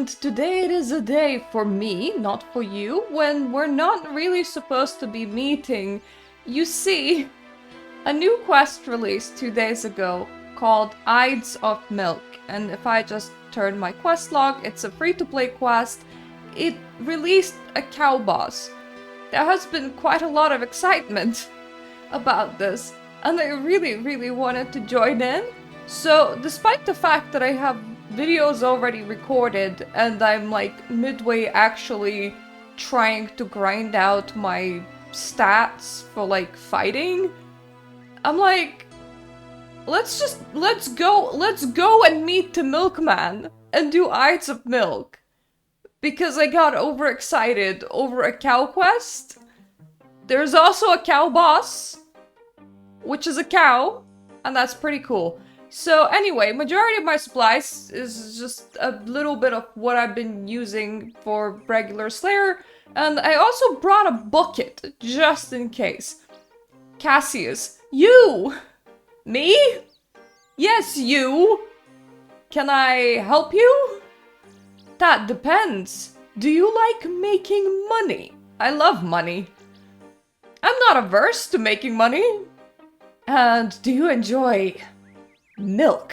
and today it is a day for me, not for you, when we're not really supposed to be meeting. You see, a new quest released 2 days ago called Ides of Milk, and if I just turn my quest log, it's a free-to-play quest. It released a cow boss. There has been quite a lot of excitement about this, and I really wanted to join in. So, despite the fact that I have videos already recorded and I'm like midway actually trying to grind out my stats for like fighting, I'm like, let's go and meet the milkman and do Ides of Milk. Because I got overexcited over a cow quest. There's also a cow boss, which is a cow, and that's pretty cool. So anyway, majority of my supplies is just a little bit of what I've been using for regular Slayer, and I also brought a bucket, just in case. Cassius, you! Me? Yes, you! Can I help you? That depends. Do you like making money? I love money. I'm not averse to making money. And do you enjoy milk?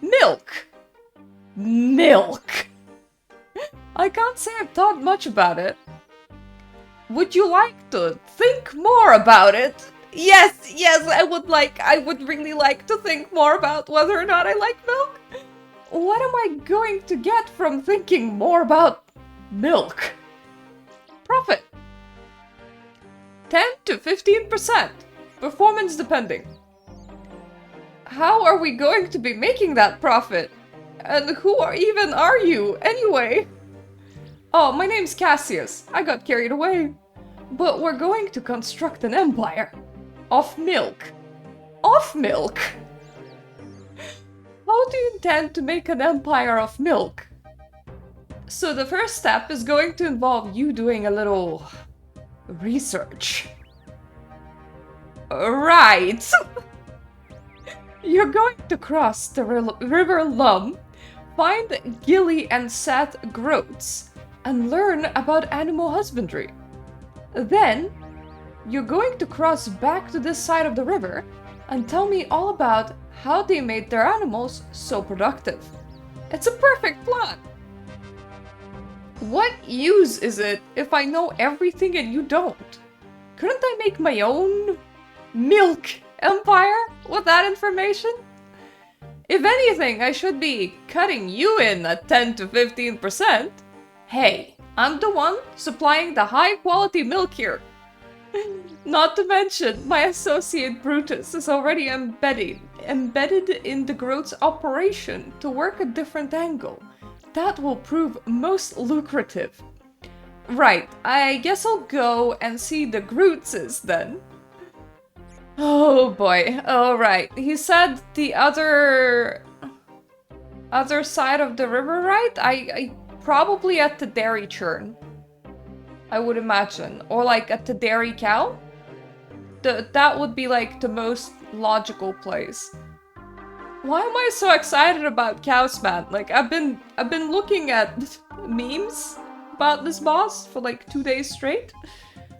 Milk! Milk! I can't say I've thought much about it. Would you like to think more about it? Yes, I would really like to think more about whether or not I like milk. What am I going to get from thinking more about milk? Profit. 10 to 15%. Performance depending. How are we going to be making that profit? And who are you, anyway? Oh, my name's Cassius. I got carried away. But we're going to construct an empire. Of milk. Of milk? How do you intend to make an empire of milk? So the first step is going to involve you doing a little research. Right. You're going to cross the River Lum, find Gilly and Seth Groats, and learn about animal husbandry. Then, you're going to cross back to this side of the river and tell me all about how they made their animals so productive. It's a perfect plan. What use is it if I know everything and you don't? Couldn't I make my own milk empire with that information? If anything, I should be cutting you in at 10 to 15%. Hey, I'm the one supplying the high quality milk here. Not to mention, my associate Brutus is already embedded in the Groat's operation to work a different angle. That will prove most lucrative. Right, I guess I'll go and see the Grootses then. Oh boy, alright. He said the other side of the river, right? I probably at the dairy churn. I would imagine. Or like at the dairy cow? That would be like the most logical place. Why am I so excited about cows, man? Like I've been looking at memes about this boss for like 2 days straight.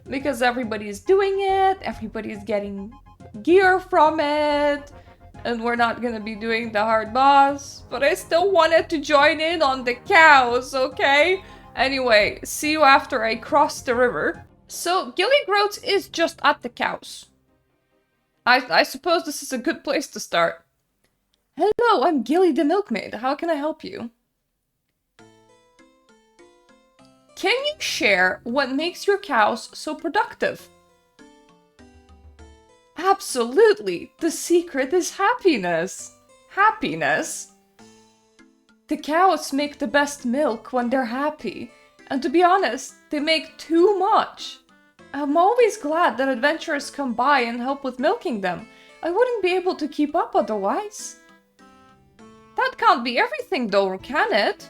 Because everybody's doing it, everybody's getting gear from it, and we're not gonna be doing the hard boss. But I still wanted to join in on the cows, okay? Anyway, see you after I cross the river. So, Gilly Groats is just at the cows. I suppose this is a good place to start. Hello, I'm Gilly the Milkmaid. How can I help you? Can you share what makes your cows so productive? Absolutely! The secret is happiness! Happiness? The cows make the best milk when they're happy, and to be honest, they make too much. I'm always glad that adventurers come by and help with milking them. I wouldn't be able to keep up otherwise. That can't be everything though, can it?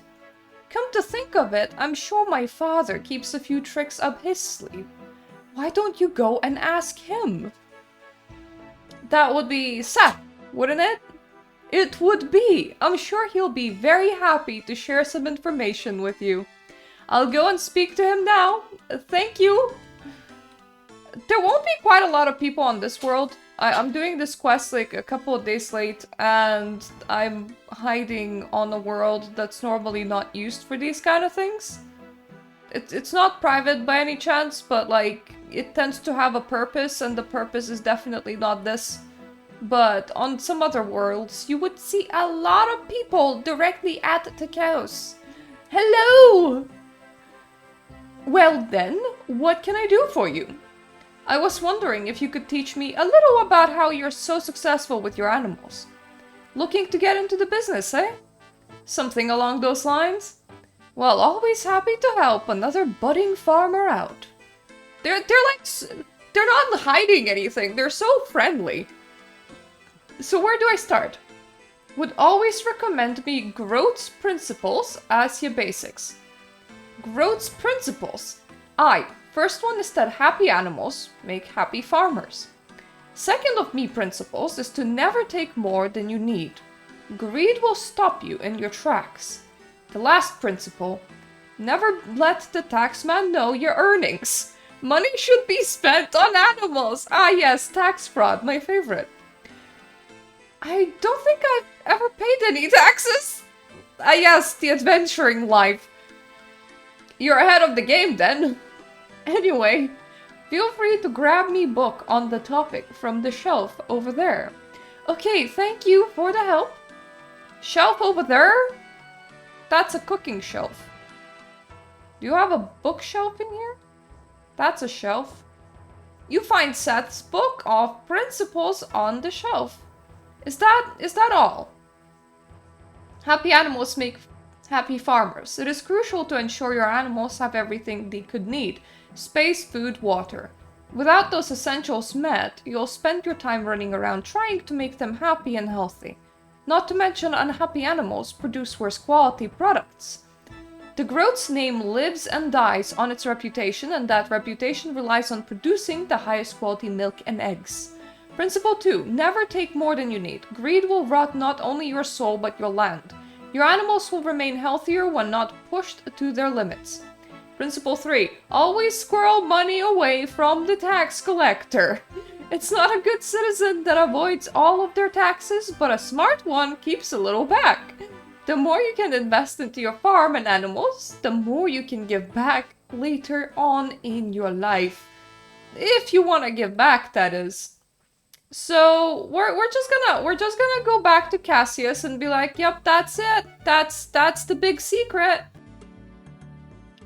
Come to think of it, I'm sure my father keeps a few tricks up his sleeve. Why don't you go and ask him? That would be Seth, wouldn't it? It would be. I'm sure he'll be very happy to share some information with you. I'll go and speak to him now. Thank you. There won't be quite a lot of people on this world. I'm doing this quest like a couple of days late, and I'm hiding on a world that's normally not used for these kind of things. It's not private by any chance, but like, it tends to have a purpose, and the purpose is definitely not this. But on some other worlds, you would see a lot of people directly at the cows. Hello! Well then, what can I do for you? I was wondering if you could teach me a little about how you're so successful with your animals. Looking to get into the business, eh? Something along those lines? Well, always happy to help another budding farmer out. They're not hiding anything, they're so friendly. So where do I start? Would always recommend me Grote's Principles as your basics. Grote's Principles. First one is that happy animals make happy farmers. Second of me principles is to never take more than you need. Greed will stop you in your tracks. The last principle, never let the taxman know your earnings. Money should be spent on animals. Ah yes, tax fraud, my favorite. I don't think I've ever paid any taxes. Ah yes, the adventuring life. You're ahead of the game then. Anyway, feel free to grab me book on the topic from the shelf over there. Okay, thank you for the help. Shelf over there? That's a cooking shelf. Do you have a bookshelf in here? That's a shelf. You find Seth's book of principles on the shelf. Is that all? Happy animals make happy farmers. It is crucial to ensure your animals have everything they could need. Space, food, water. Without those essentials met, you'll spend your time running around trying to make them happy and healthy. Not to mention unhappy animals produce worse quality products. The Grote's name lives and dies on its reputation, and that reputation relies on producing the highest quality milk and eggs. Principle 2. Never take more than you need. Greed will rot not only your soul but your land. Your animals will remain healthier when not pushed to their limits. Principle 3. Always squirrel money away from the tax collector. It's not a good citizen that avoids all of their taxes, but a smart one keeps a little back. The more you can invest into your farm and animals, the more you can give back later on in your life. If you want to give back, that is. So we're just gonna go back to Cassius and be like, yep, that's it. That's the big secret.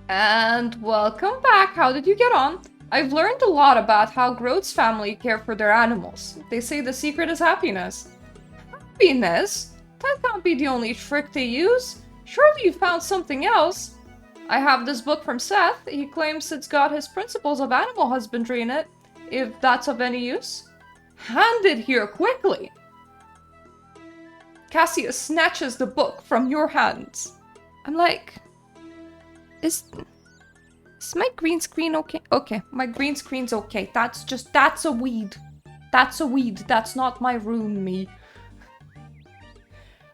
And welcome back. How did you get on? I've learned a lot about how Grote's family care for their animals. They say the secret is happiness. Happiness? That can't be the only trick they use. Surely you found something else. I have this book from Seth. He claims it's got his principles of animal husbandry in it. If that's of any use. Hand it here quickly. Cassius snatches the book from your hands. I'm like... Is my green screen okay? Okay, my green screen's okay. That's a weed. That's a weed. That's not my room, me.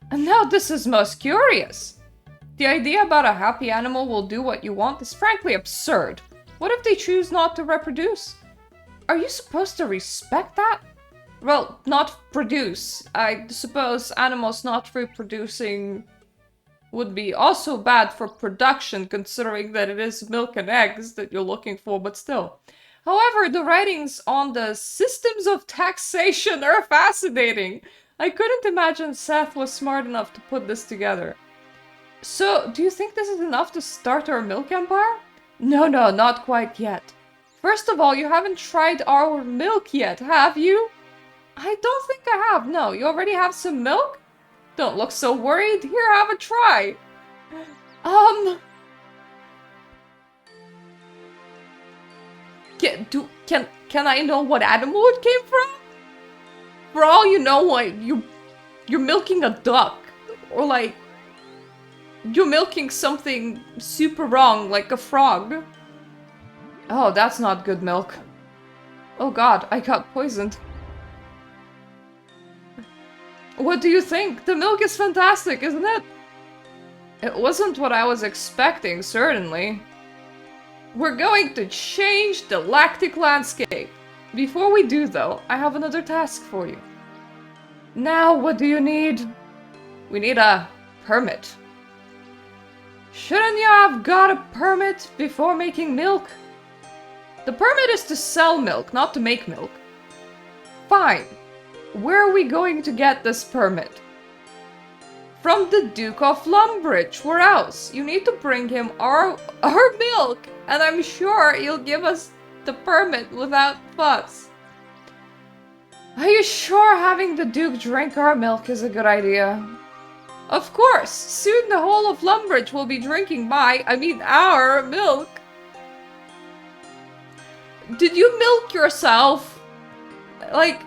And now this is most curious. The idea about a happy animal will do what you want is frankly absurd. What if they choose not to reproduce? Are you supposed to respect that? Well, not produce. I suppose animals not reproducing would be also bad for production, considering that it is milk and eggs that you're looking for, but still. However, the writings on the systems of taxation are fascinating. I couldn't imagine Seth was smart enough to put this together. So, do you think this is enough to start our milk empire? No, not quite yet. First of all, you haven't tried our milk yet, have you? I don't think I have, no. You already have some milk? Don't look so worried. Here, have a try. Can I know what animal it came from? For all you know, like, you're milking a duck. Or like, you're milking something super wrong, like a frog. Oh, that's not good milk. Oh god, I got poisoned. What do you think? The milk is fantastic, isn't it? It wasn't what I was expecting, certainly. We're going to change the lactic landscape. Before we do, though, I have another task for you. Now, what do you need? We need a permit. Shouldn't you have got a permit before making milk? The permit is to sell milk, not to make milk. Fine. Where are we going to get this permit? From the Duke of Lumbridge. Where else? You need to bring him our milk, and I'm sure he'll give us the permit without fuss. Are you sure having the Duke drink our milk is a good idea? Of course! Soon the whole of Lumbridge will be drinking our milk. Did you milk yourself? Like,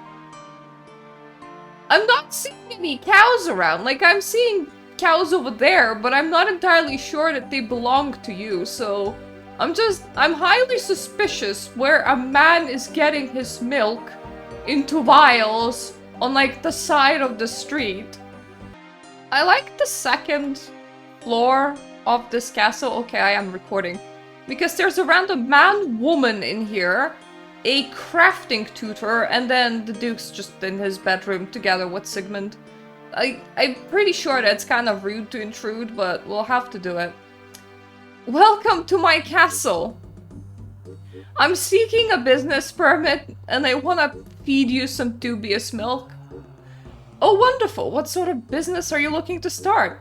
I'm not seeing any cows around. Like, I'm seeing cows over there, but I'm not entirely sure that they belong to you, so I'm highly suspicious where a man is getting his milk into vials on, like, the side of the street. I like the second floor of this castle. Okay, I am recording. Because there's a random man-woman in here, a crafting tutor, and then the Duke's just in his bedroom together with Sigmund. I'm pretty sure that's kind of rude to intrude, but we'll have to do it. Welcome to my castle! I'm seeking a business permit, and I want to feed you some dubious milk. Oh, wonderful! What sort of business are you looking to start?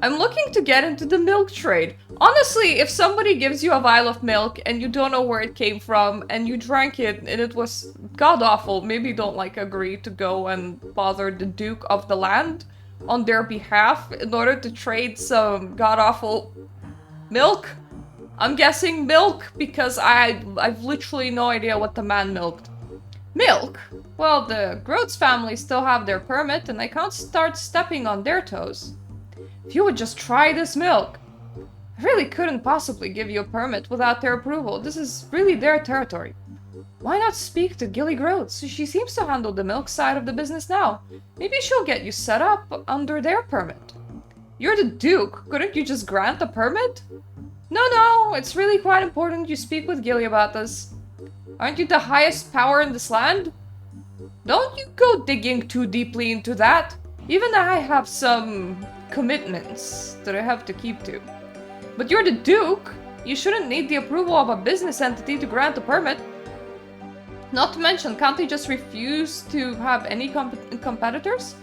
I'm looking to get into the milk trade. Honestly, if somebody gives you a vial of milk and you don't know where it came from and you drank it and it was god-awful, maybe don't, like, agree to go and bother the Duke of the land on their behalf in order to trade some god-awful milk. I'm guessing milk because I've literally no idea what the man milked. Milk? Well, the Groats family still have their permit and I can't start stepping on their toes. If you would just try this milk. I really couldn't possibly give you a permit without their approval. This is really their territory. Why not speak to Gilly Groats? She seems to handle the milk side of the business now. Maybe she'll get you set up under their permit. You're the Duke. Couldn't you just grant a permit? No, it's really quite important you speak with Gilly about this. Aren't you the highest power in this land? Don't you go digging too deeply into that. Even I have some commitments that I have to keep to. But you're the Duke. You shouldn't need the approval of a business entity to grant a permit. Not to mention, can't they just refuse to have any competitors?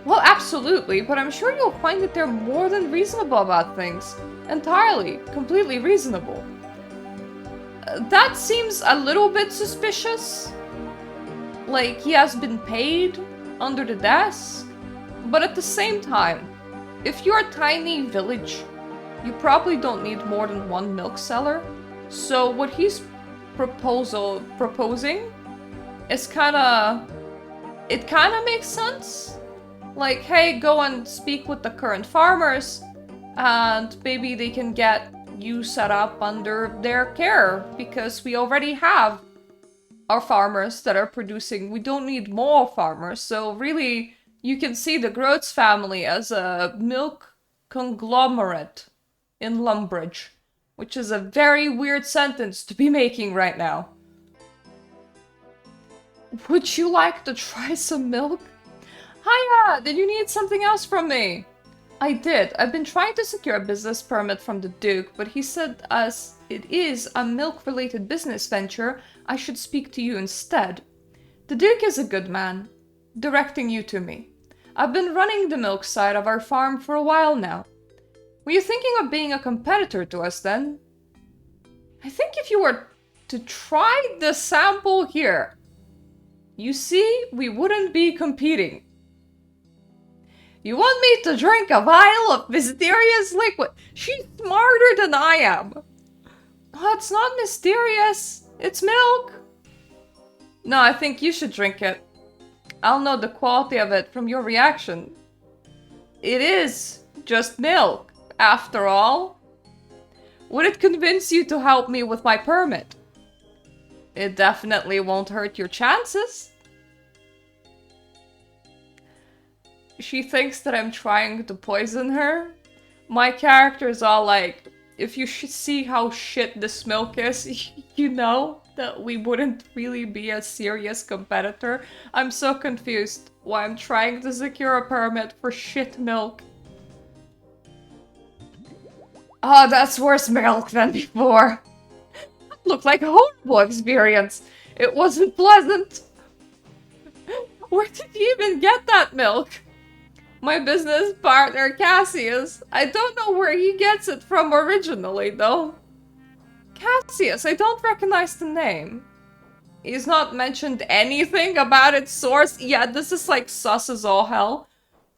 Well, absolutely, but I'm sure you'll find that they're more than reasonable about things. Entirely, completely reasonable. That seems a little bit suspicious. Like, he has been paid under the desk. But at the same time, if you're a tiny village, you probably don't need more than one milk seller. So what he's proposing is it kinda makes sense. Like, hey, go and speak with the current farmers, and maybe they can get you set up under their care, because we already have our farmers that are producing. We don't need more farmers, so really, you can see the Groats family as a milk conglomerate in Lumbridge, which is a very weird sentence to be making right now. Would you like to try some milk? Hiya! Did you need something else from me? I did. I've been trying to secure a business permit from the Duke, but he said as it is a milk-related business venture, I should speak to you instead. The Duke is a good man, directing you to me. I've been running the milk side of our farm for a while now. Were you thinking of being a competitor to us then? I think if you were to try the sample here, you see, we wouldn't be competing. You want me to drink a vial of mysterious liquid? She's smarter than I am. Oh, it's not mysterious. It's milk. No, I think you should drink it. I'll know the quality of it from your reaction. It is just milk, after all. Would it convince you to help me with my permit? It definitely won't hurt your chances. she thinks that I'm trying to poison her. My character's all like, if you should see how shit this milk is, you know that we wouldn't really be a serious competitor. I'm so confused why I'm trying to secure a permit for shit milk. Oh, that's worse milk than before. That looked like a horrible experience. It wasn't pleasant. Where did you even get that milk? My business partner, Cassius. I don't know where he gets it from originally, though. Cassius, I don't recognize the name. He's not mentioned anything about its source. Yeah, this is like sus as all hell.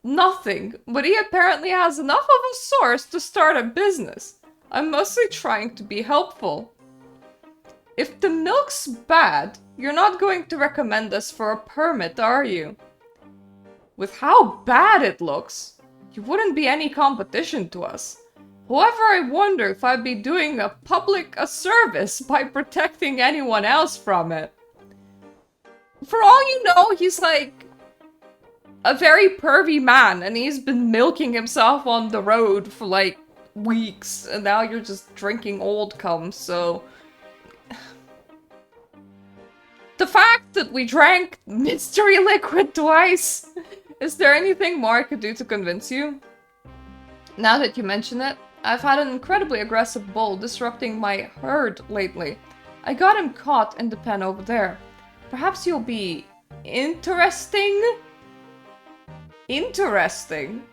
Nothing, but he apparently has enough of a source to start a business. I'm mostly trying to be helpful. If the milk's bad, you're not going to recommend us for a permit, are you? With how bad it looks, you wouldn't be any competition to us. However, I wonder if I'd be doing a public a service by protecting anyone else from it. For all you know, he's like a very pervy man, and he's been milking himself on the road for like weeks, and now you're just drinking old cum, so... The fact that we drank mystery liquid twice! Is there anything more I could do to convince you? Now that you mention it, I've had an incredibly aggressive bull disrupting my herd lately. I got him caught in the pen over there. Perhaps you'll be... interesting? Interesting?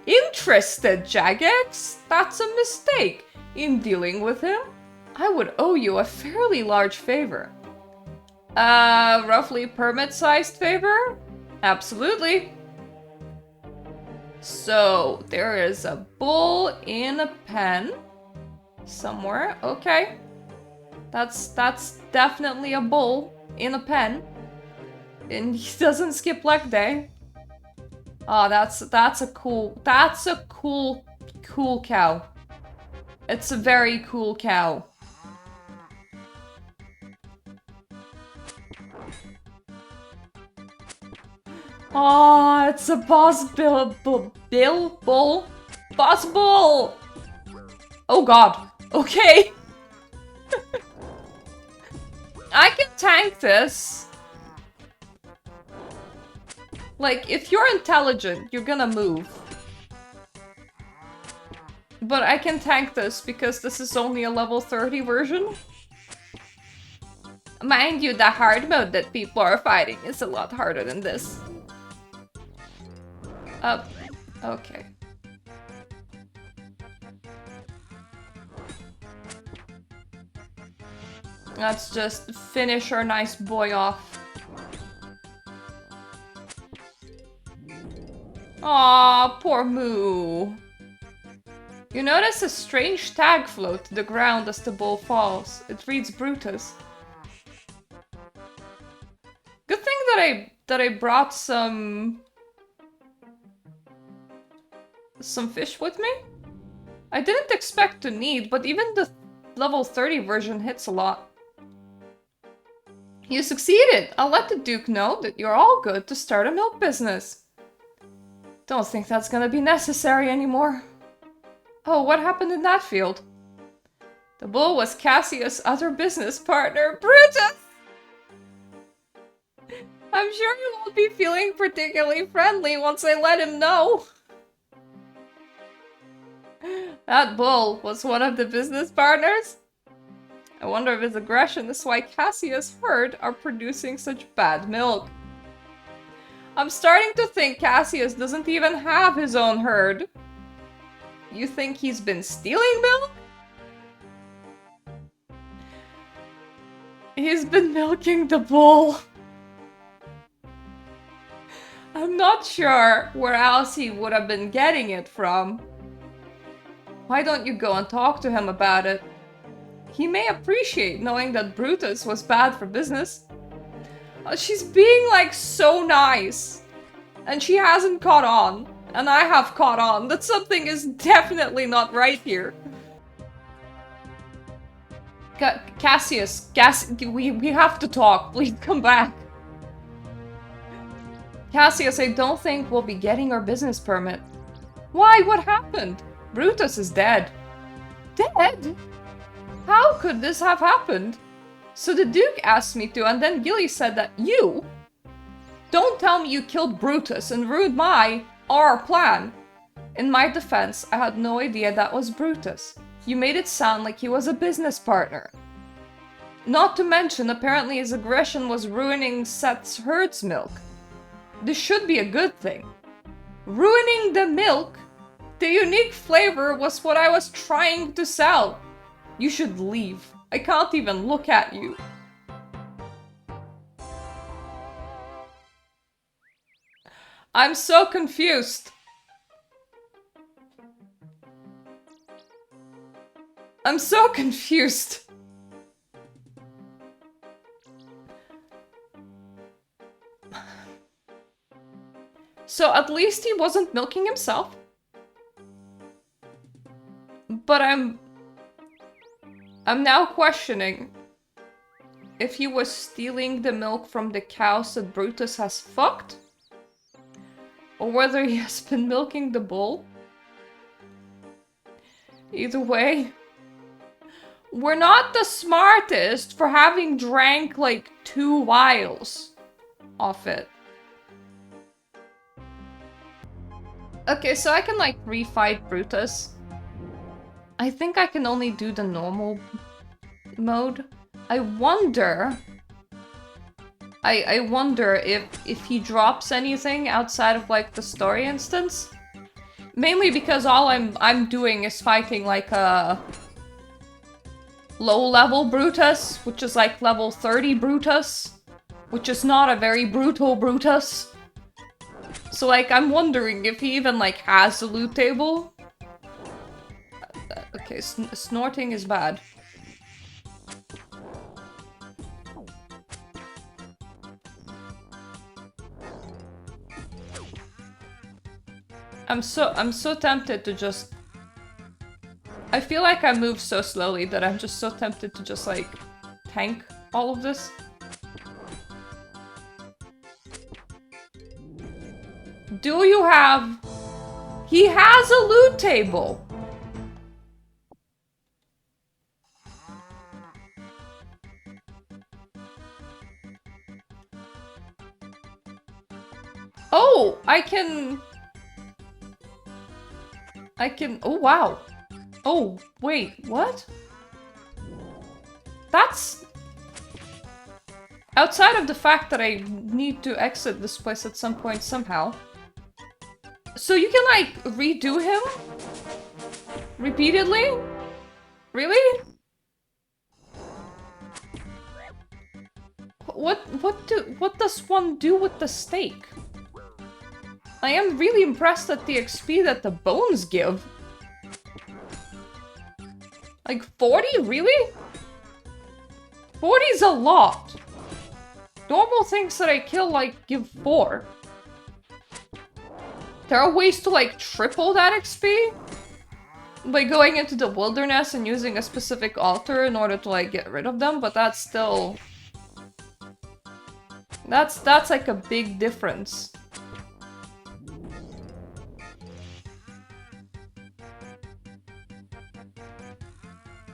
Interested, Jagex? That's a mistake. In dealing with him, I would owe you a fairly large favor. Roughly permit-sized favor? Absolutely. So, there is a bull in a pen somewhere. Okay. That's definitely a bull in a pen. And he doesn't skip leg day. Oh, that's a cool cow. It's a very cool cow. Oh, it's a boss bull. Boss bull! Oh god. Okay. I can tank this. Like, if you're intelligent, you're gonna move. But I can tank this because this is only a level 30 version. Mind you, the hard mode that people are fighting is a lot harder than this. Okay. Let's just finish our nice boy off. Aw, poor MOO. You notice a strange tag float to the ground as the bull falls. It reads Brutus. Good thing that I brought some fish with me. I didn't expect to need, but even the level 30 version hits a lot. You succeeded! I'll let the Duke know that you're all good to start a milk business. Don't think that's gonna be necessary anymore. Oh, what happened in that field? The bull was Cassius' other business partner, Brutus! I'm sure he won't be feeling particularly friendly once I let him know. That bull was one of the business partners? I wonder if his aggression is why Cassius' herd are producing such bad milk. I'm starting to think Cassius doesn't even have his own herd. You think he's been stealing milk? He's been milking the bull. I'm not sure where else he would have been getting it from. Why don't you go and talk to him about it? He may appreciate knowing that Brutus was bad for business. She's being like so nice. And she hasn't caught on. And I have caught on that something is definitely not right here. Cassius, we have to talk. Please come back. Cassius, I don't think we'll be getting our business permit. Why? What happened? Brutus is dead. Dead? How could this have happened? So the Duke asked me to, and then Gilly said that you... Don't tell me you killed Brutus and ruined our plan. In my defense, I had no idea that was Brutus. You made it sound like he was a business partner. Not to mention, apparently his aggression was ruining Seth's herd's milk. This should be a good thing. Ruining the milk? The unique flavor was what I was trying to sell. You should leave. I can't even look at you. I'm so confused. I'm so confused. So at least he wasn't milking himself. But I'm now questioning if he was stealing the milk from the cows that Brutus has fucked, or whether he has been milking the bull. Either way, we're not the smartest for having drank like 2 vials of it. Okay, so I can like refight Brutus. I think I can only do the normal mode. I wonder if he drops anything outside of like the story instance. Mainly because all I'm doing is fighting like a low level Brutus, which is like level 30 Brutus, which is not a very brutal Brutus. So like I'm wondering if he even like has a loot table. Okay, snorting is bad. I'm so tempted to just... I feel like I move so slowly that I'm just so tempted to just like tank all of this. Do you have... He has a loot table! Oh, I can... Oh, wow. Oh, wait, what? That's... Outside of the fact that I need to exit this place at some point somehow. So you can, like, redo him? Repeatedly? Really? What does one do with the steak? I am really impressed at the XP that the bones give. Like 40? Really? 40 is a lot. Normal things that I kill like give 4. There are ways to like triple that XP? By going into the wilderness and using a specific altar in order to like get rid of them, but that's still... That's like a big difference.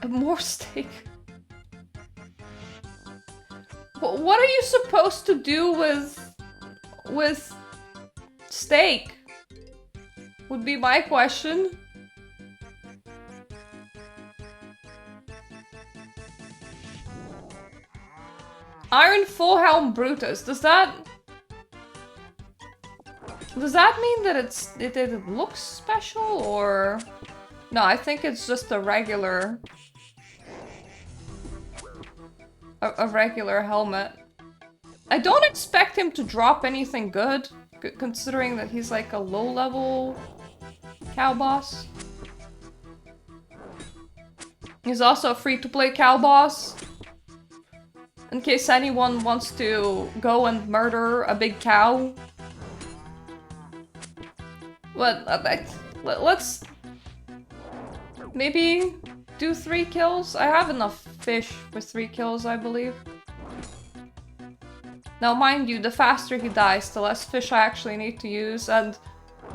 More steak. What are you supposed to do with steak? Would be my question. Iron Full Helm Brutus. Does that mean that it looks special, or no? I think it's just a regular helmet. I don't expect him to drop anything good, considering that he's like a low-level cow boss. He's also a free-to-play cow boss. In case anyone wants to go and murder a big cow. Let's maybe do 3 kills? I have enough fish for 3 kills, I believe. Now, mind you, the faster he dies, the less fish I actually need to use, and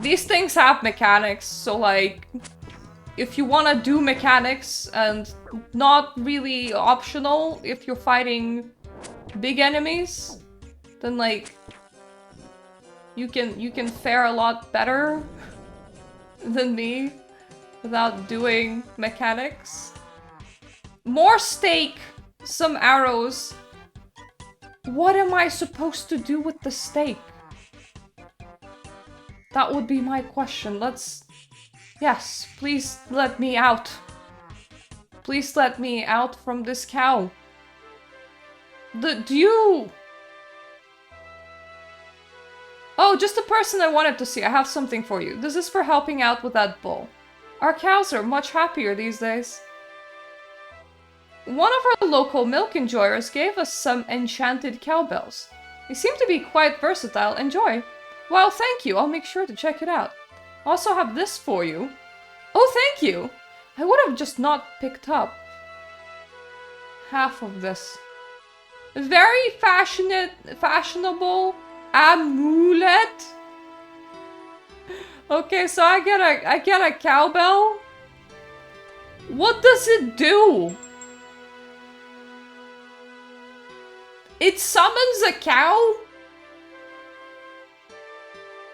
these things have mechanics, so like, if you want to do mechanics and not really optional if you're fighting big enemies, then like, you can fare a lot better than me without doing mechanics. More steak, some arrows. What am I supposed to do with the steak? That would be my question. Yes, please let me out. Please let me out from this cow. Oh, just a person I wanted to see. I have something for you. This is for helping out with that bull. Our cows are much happier these days. One of our local milk enjoyers gave us some enchanted cowbells. They seem to be quite versatile. Enjoy. Well, thank you. I'll make sure to check it out. I also have this for you. Oh, thank you. I would have just not picked up half of this. Very fashionable amulet. Okay, so I get a cowbell. What does it do? It summons a cow?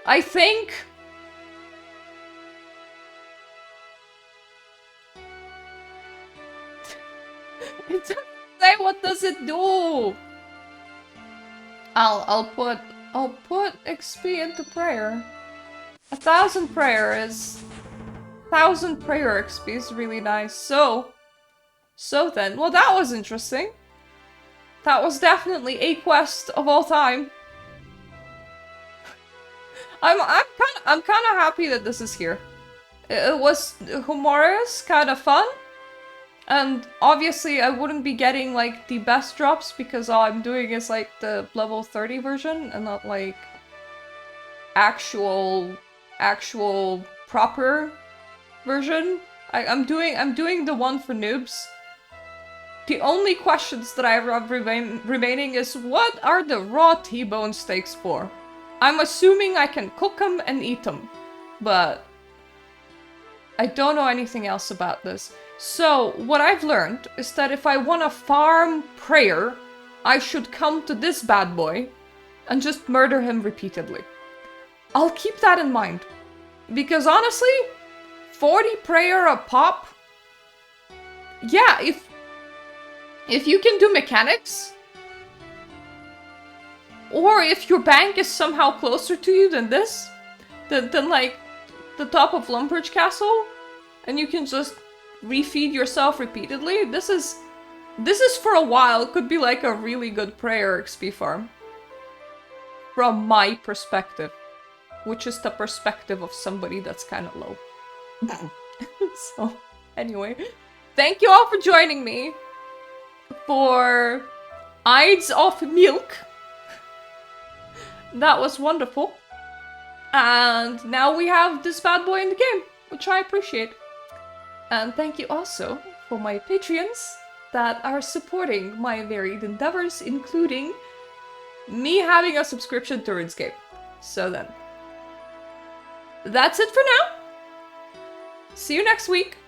I think. It doesn't say what does it do. I'll put XP into prayer. 1,000 prayer is 1,000 prayer XP is really nice. So then, well, that was interesting. That was definitely a quest of all time. I'm kind of happy that this is here. It was humorous, kind of fun, and obviously I wouldn't be getting like the best drops because all I'm doing is like the level 30 version and not like actual proper version. I'm doing the one for noobs. The only questions that I have remaining is what are the raw T-bone steaks for? I'm assuming I can cook them and eat them, but I don't know anything else about this. So what I've learned is that if I want to farm prayer, I should come to this bad boy and just murder him repeatedly. I'll keep that in mind, because honestly, 40 prayer a pop? Yeah, if you can do mechanics, or if your bank is somehow closer to you than this, than like the top of Lumbridge Castle, and you can just refeed yourself repeatedly, this is for a while could be like a really good prayer XP farm. From my perspective, which is the perspective of somebody that's kind of low. So, anyway, thank you all for joining me for Ides of Milk. That was wonderful. And now we have this bad boy in the game, which I appreciate. And thank you also for my Patreons that are supporting my varied endeavors, including me having a subscription to Runescape. So then, that's it for now. See you next week.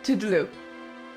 Toodaloo.